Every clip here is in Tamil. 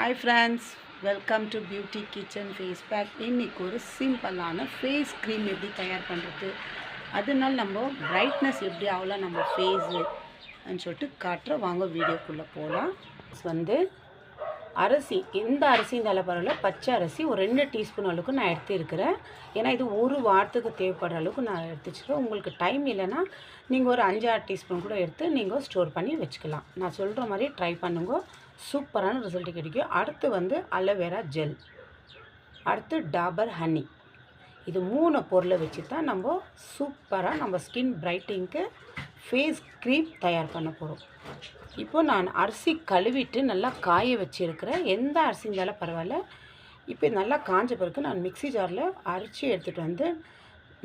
Hi friends, welcome to Beauty Kitchen Face Pack. இன்னைக்கு ஒரு சிம்பிளான ஃபேஸ் க்ரீம் எப்படி தயார் பண்ணுறது, அதனால நம்ம பிரைட்னஸ் எப்படி ஆகலாம் நம்ம ஃபேஸுன்னு சொல்லிட்டு காட்டுற வாங்க வீடியோக்குள்ளே போகலாம். வந்து அரிசி, எந்த அரிசி இருந்தாலும் பரவாயில்ல, பச்சை அரிசி ஒரு 2 டீஸ்பூன் அளவுக்கு நான் எடுத்துருக்கிறேன். ஏன்னா இது ஒரு வாரத்துக்கு தேவைப்படுற அளவுக்கு நான் எடுத்து வச்சுக்கிறேன். உங்களுக்கு டைம் இல்லைன்னா நீங்கள் ஒரு 5-6 டீஸ்பூன் கூட எடுத்து நீங்கள் ஸ்டோர் பண்ணி வச்சுக்கலாம். நான் சொல்கிற மாதிரி ட்ரை பண்ணுங்க, சூப்பரான ரிசல்ட் கிடைக்கும். அடுத்து வந்து அலோவேரா ஜெல், அடுத்து டாபர் ஹனி. இது 3 பொருளை வச்சு தான் நம்ம சூப்பராக நம்ம ஸ்கின் பிரைட்டிங்க்கு ஃபேஸ் க்ரீம் தயார் பண்ண போகிறோம். இப்போ நான் அரிசி கழுவிட்டு நல்லா காய வச்சுருக்கிறேன். எந்த அரிசி இருந்தாலும் பரவாயில்ல. இப்போ நல்லா காஞ்ச பிறகு நான் மிக்ஸி ஜாரில் அரைச்சி எடுத்துகிட்டு வந்து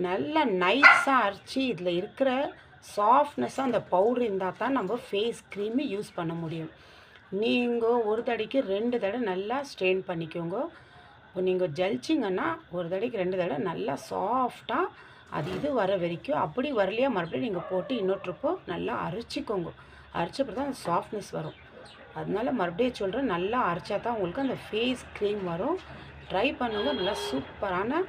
நல்லா நைஸாக அரைச்சி இதில் இருக்கிற சாஃப்ட்னஸாக அந்த பவுட்ரு இருந்தால் தான் நம்ம ஃபேஸ் க்ரீமு யூஸ் பண்ண முடியும். நீங்கள் ஒரு தடவைக்கு 2 தடவை நல்லா ஸ்ட்ரெயின் பண்ணிக்கோங்க. இப்போ நீங்கள் ஜலிச்சிங்கன்னா ஒரு தடவைக்கு 2 தடவை நல்லா சாஃப்டாக அது இது வர வரைக்கும், அப்படி வரலையா மறுபடியும் நீங்கள் போட்டு இன்னொரு ட்ரிப்போ நல்லா அரைச்சிக்கோங்க. அரைச்சப்பறம் தான் அந்த சாஃப்ட்னஸ் வரும். அதனால மறுபடியும் சொல்கிறேன், நல்லா அரைச்சா தான் உங்களுக்கு அந்த ஃபேஸ் க்ரீம் வரும். ட்ரை பண்ணுங்க, நல்லா சூப்பரான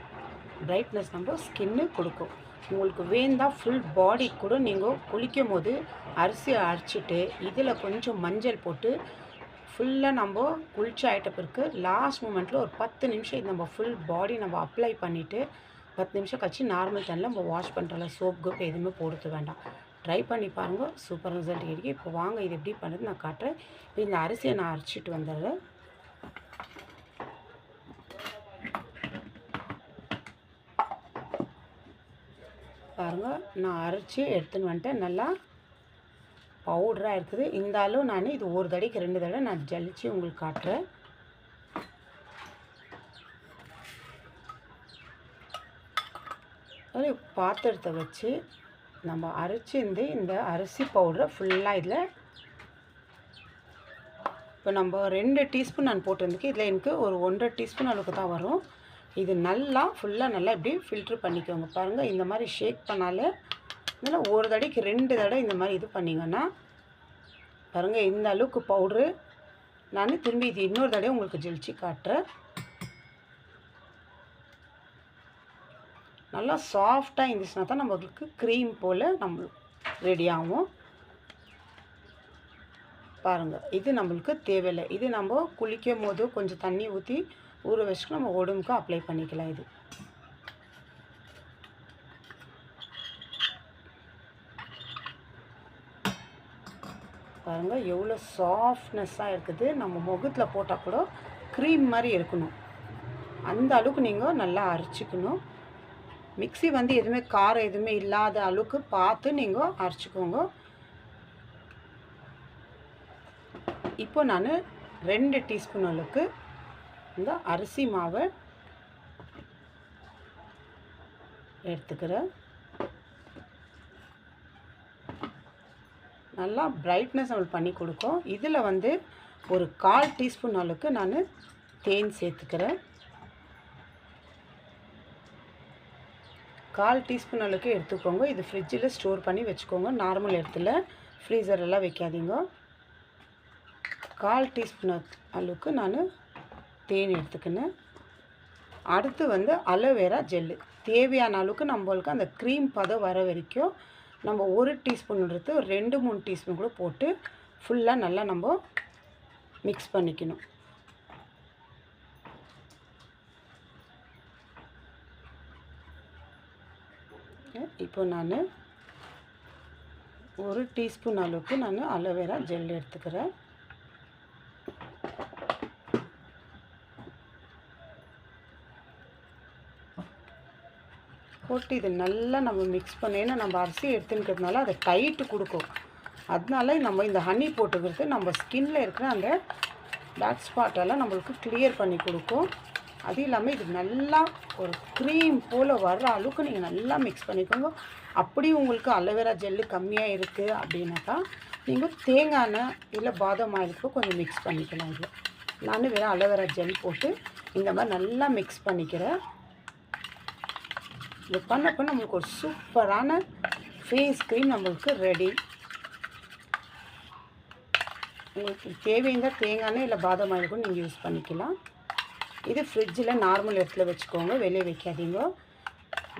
பிரைட்னஸ் நம்ம ஸ்கின்னு கொடுக்கும். உங்களுக்கு வேண்டாம் ஃபுல் பாடி கூட நீங்கள் குளிக்கும் போது அரிசியை அரைச்சிட்டு இதில் கொஞ்சம் மஞ்சள் போட்டு ஃபுல்லாக நம்ம குளிச்சு ஆகிட்ட பிறகு லாஸ்ட் மூமெண்ட்டில் ஒரு 10 நிமிஷம் இது நம்ம ஃபுல் பாடி நம்ம அப்ளை பண்ணிவிட்டு 10 நிமிஷம் கழிச்சு நார்மல் தண்ணியில் நம்ம வாஷ் பண்ணுறல சோப் கோப் எதுவுமே போடுறது வேண்டாம். ட்ரை பண்ணி பாருங்கள், சூப்பர் ரிசல்ட் கிடைக்கும். இப்போ வாங்க இது எப்படி பண்ணுறது நான் காட்டுறேன். இந்த அரிசியை நான் அரைச்சிட்டு வந்துடுறேன். பாருங்கள், நான் அரைச்சி எடுத்துன்னு வந்துட்டேன். நல்லா பவுடராக இருக்குது. இருந்தாலும் நான் இது ஒரு தடவைக்கு 2 தடவை நான் ஜலிச்சு உங்களுக்கு காட்டுறேன். ஒரு பாத்திரத்தை வச்சு நம்ம அரைச்சி இந்த அரிசி பவுடரை ஃபுல்லாக இதில் இப்போ நம்ம 2 டீஸ்பூன் நான் போட்டிருந்துக்கு இதில் எனக்கு ஒரு 1.5 டீஸ்பூன் அளவுக்கு தான் வரும். இது நல்லா ஃபுல்லாக நல்லா இப்படி ஃபில்ட்ரு பண்ணிக்கோங்க. பாருங்கள், இந்த மாதிரி ஷேக் பண்ணாலே நல்லா ஒரு தடவைக்கு 2 தடவை இந்த மாதிரி இது பண்ணிங்கன்னா பாருங்கள் இந்த அளவுக்கு பவுட்ரு. நான் திரும்பி இது இன்னொரு தடவை உங்களுக்கு ஜெலிச்சு காட்டுறேன். நல்லா சாஃப்டாக இருந்துச்சுன்னா தான் நம்மளுக்கு க்ரீம் போல் நம்ம ரெடி ஆகும். பாருங்கள், இது நம்மளுக்கு தேவையில்லை. இது நம்ம குளிக்கும் போது கொஞ்சம் தண்ணி ஊற்றி ஊற வச்சுட்டு நம்ம உடம்புக்கு அப்ளை பண்ணிக்கலாம். இது பாருங்கள் எவ்வளோ சாஃப்ட்னஸ்ஸாக இருக்குது. நம்ம முகத்தில் போட்டால் கூட க்ரீம் மாதிரி இருக்கணும். அந்த அளவுக்கு நீங்கள் நல்லா அரைச்சிக்கணும். மிக்ஸி வந்து எதுவுமே காரம் எதுவுமே இல்லாத அளவுக்கு பார்த்து நீங்கள் அரைச்சிக்கோங்க. இப்போ நான் 2 டீஸ்பூன் அளவுக்கு இந்த அரிசி மாவை எடுத்துக்கிறேன். நல்லா பிரைட்னஸ் நம்மளுக்கு பண்ணி கொடுக்கும். இதில் வந்து ஒரு 1/4 டீஸ்பூன் அளவுக்கு நான் தேன் சேர்த்துக்கிறேன். 1/4 டீஸ்பூன் அளவுக்கு எடுத்துக்கோங்க. இது ஃப்ரிட்ஜில் ஸ்டோர் பண்ணி வச்சுக்கோங்க. நார்மல் இடத்துல ஃப்ரீசரெல்லாம் வைக்காதீங்க. 1/4 டீஸ்பூன் அளவுக்கு நான் தேன் எடுத்துக்கினேன். அடுத்து வந்து அலோவேரா ஜெல்லு தேவையான அளவுக்கு நம்மளுக்கு அந்த க்ரீம் பதம் வர வரைக்கும் நம்ம 1 டீஸ்பூன்றது ஒரு 2-3 டீஸ்பூன் கூட போட்டு ஃபுல்லாக நல்லா நம்ம மிக்ஸ் பண்ணிக்கணும். இப்போ நான் 1 டீஸ்பூன் அளவுக்கு நான் அலோவேரா ஜெல் எடுத்துக்கிறேன். போட்டு இது நல்லா நம்ம மிக்ஸ் பண்ணி, ஏன்னா நம்ம அரிசி எடுத்துக்கிறதுனால அதை டைட்டு கொடுக்கும். அதனால நம்ம இந்த ஹனி போட்டுக்கிறது நம்ம ஸ்கின்னில் இருக்கிற அந்த டார்க் ஸ்பாட்டெல்லாம் நம்மளுக்கு கிளியர் பண்ணி கொடுக்கும். அது இல்லாமல் இது நல்லா ஒரு க்ரீம் போல் வர்ற அளவுக்கு நீங்கள் நல்லா மிக்ஸ் பண்ணிக்கோங்க. அப்படி உங்களுக்கு அலோவேரா ஜெல்லு கம்மியாக இருக்குது அப்படின்னாக்கா நீங்கள் தேங்காய் எண்ணெய் இல்லை பாதாம் ஆயிலுக்கு கொஞ்சம் மிக்ஸ் பண்ணிக்கலாம். இதில் நான் வெறும் அலோவேரா ஜெல் போட்டு இந்த மாதிரி நல்லா மிக்ஸ் பண்ணிக்கிறேன். இது பண்ணப்போ நம்மளுக்கு ஒரு சூப்பரான ஃபேஸ் க்ரீம் நம்மளுக்கு ரெடி. உங்களுக்கு தேவைங்க தேங்காய் எண்ணெய் இல்லை பாதாம் ஆயில் கூட நீங்கள் யூஸ் பண்ணிக்கலாம். இது ஃப்ரிட்ஜில் நார்மல் இடத்துல வச்சுக்கோங்க, வெளியே வைக்காதீங்க.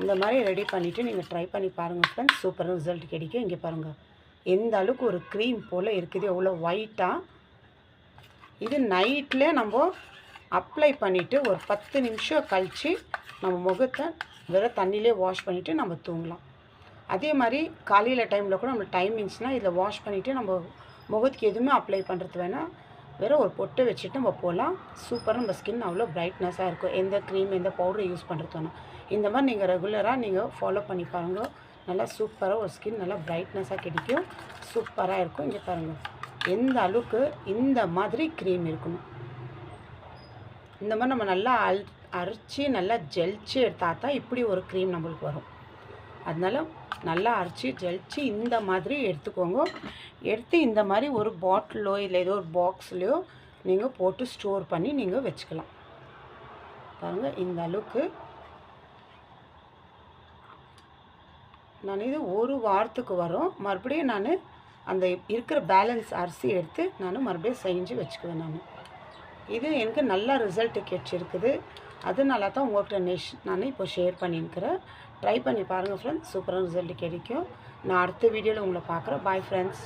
இந்த மாதிரி ரெடி பண்ணிவிட்டு நீங்கள் ட்ரை பண்ணி பாருங்கள் ஃப்ரெண்ட்ஸ், சூப்பர் ரிசல்ட் கிடைக்கும். இங்கே பாருங்கள் எந்த அளவுக்கு ஒரு க்ரீம் போல் இருக்குது, எவ்வளோ ஒயிட்டாக. இது நைட்டில் நம்ம அப்ளை பண்ணிவிட்டு ஒரு 10 நிமிஷம் கழித்து நம்ம முகத்தை வெறும் தண்ணியிலே வாஷ் பண்ணிவிட்டு நம்ம தூங்கலாம். அதே மாதிரி காலையில் டைமில் கூட நம்ம டைமிங்ஸ்னால் இதில் வாஷ் பண்ணிவிட்டு நம்ம முகத்துக்கு எதுவுமே அப்ளை பண்ணுறது வேணால் வெறும் ஒரு பொட்டை வச்சுட்டு நம்ம போகலாம். சூப்பராக நம்ம ஸ்கின் அவ்வளோ பிரைட்னஸாக இருக்கும். எந்த க்ரீம் எந்த பவுடர் யூஸ் பண்ணுறது வேணாம். இந்த மாதிரி நீங்கள் ரெகுலராக நீங்கள் ஃபாலோ பண்ணி பாருங்கள். நல்லா சூப்பராக ஒரு ஸ்கின் நல்லா பிரைட்னஸாக கிடைக்கும், சூப்பராக இருக்கும். இங்கே பாருங்கள் எந்த அளவுக்கு இந்த மாதிரி க்ரீம் இருக்கணும். இந்த மாதிரி நம்ம நல்லா அரைச்சி நல்லா ஜெலிச்சு எடுத்தால் தான் இப்படி ஒரு க்ரீம் நம்மளுக்கு வரும். அதனால நல்லா அரைச்சி ஜெலிச்சு இந்த மாதிரி எடுத்துக்கோங்க. எடுத்து இந்த மாதிரி ஒரு பாட்டிலோ இல்லை ஏதோ ஒரு பாக்ஸ்லையோ நீங்கள் போட்டு ஸ்டோர் பண்ணி நீங்கள் வச்சுக்கலாம். பாருங்கள் இந்த அளவுக்கு நான் இது ஒரு வாரத்துக்கு வரும். மறுபடியும் நான் அந்த இருக்கிற பேலன்ஸ் அரிசி எடுத்து நான் மறுபடியும் செஞ்சு வச்சுக்குவேன். இது எனக்கு நல்ல ரிசல்ட்டு கிடச்சிருக்குது. அதனால தான் உங்கள்கிட்ட நான் இப்போ ஷேர் பண்ணியிருக்கிறேன். ட்ரை பண்ணி பாருங்கள் ஃப்ரெண்ட்ஸ், சூப்பரான ரிசல்ட் கிடைக்கும். நான் அடுத்த வீடியோவில் உங்களை பார்க்குறேன். Bye friends.